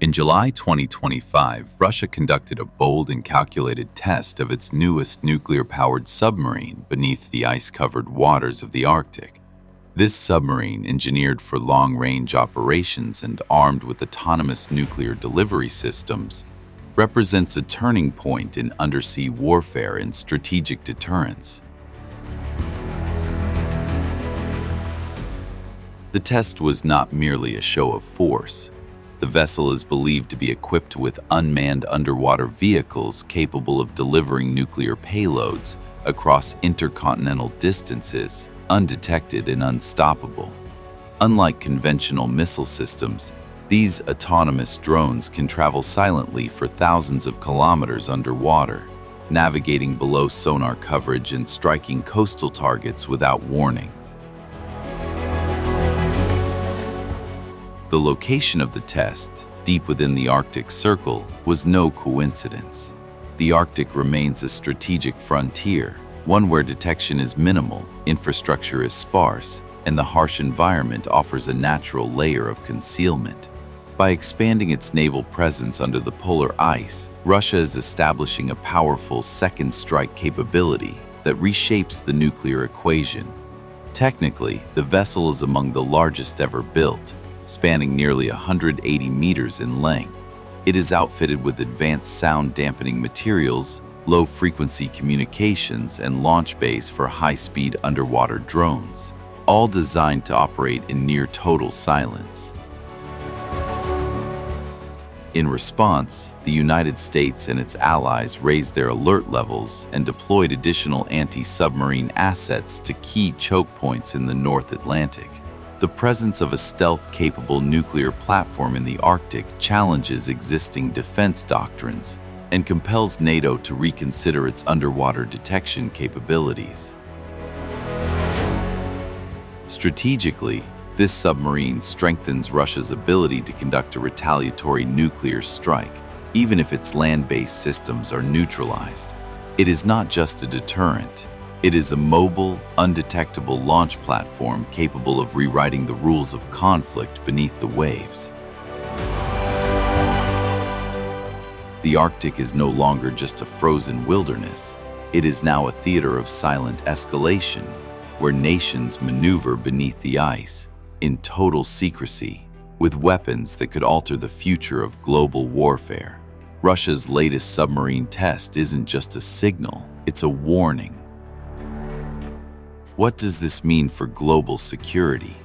In July 2025, Russia conducted a bold and calculated test of its newest nuclear-powered submarine beneath the ice-covered waters of the Arctic. This submarine, engineered for long-range operations and armed with autonomous nuclear delivery systems, represents a turning point in undersea warfare and strategic deterrence. The test was not merely a show of force. The vessel is believed to be equipped with unmanned underwater vehicles capable of delivering nuclear payloads across intercontinental distances, undetected and unstoppable. Unlike conventional missile systems, these autonomous drones can travel silently for thousands of kilometers underwater, navigating below sonar coverage and striking coastal targets without warning. The location of the test, deep within the Arctic Circle, was no coincidence. The Arctic remains a strategic frontier, one where detection is minimal, infrastructure is sparse, and the harsh environment offers a natural layer of concealment. By expanding its naval presence under the polar ice, Russia is establishing a powerful second strike capability that reshapes the nuclear equation. Technically, the vessel is among the largest ever built, spanning nearly 180 meters in length. It is outfitted with advanced sound-dampening materials, low-frequency communications, and launch bays for high-speed underwater drones, all designed to operate in near-total silence. In response, the United States and its allies raised their alert levels and deployed additional anti-submarine assets to key choke points in the North Atlantic. The presence of a stealth-capable nuclear platform in the Arctic challenges existing defense doctrines and compels NATO to reconsider its underwater detection capabilities. Strategically, this submarine strengthens Russia's ability to conduct a retaliatory nuclear strike, even if its land-based systems are neutralized. It is not just a deterrent. It is a mobile, undetectable launch platform capable of rewriting the rules of conflict beneath the waves. The Arctic is no longer just a frozen wilderness. It is now a theater of silent escalation, where nations maneuver beneath the ice, in total secrecy, with weapons that could alter the future of global warfare. Russia's latest submarine test isn't just a signal, it's a warning. What does this mean for global security?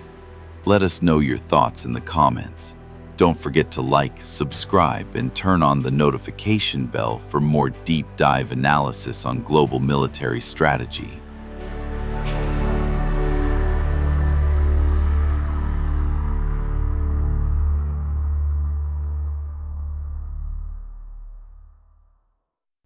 Let us know your thoughts in the comments. Don't forget to like, subscribe, and turn on the notification bell for more deep dive analysis on global military strategy.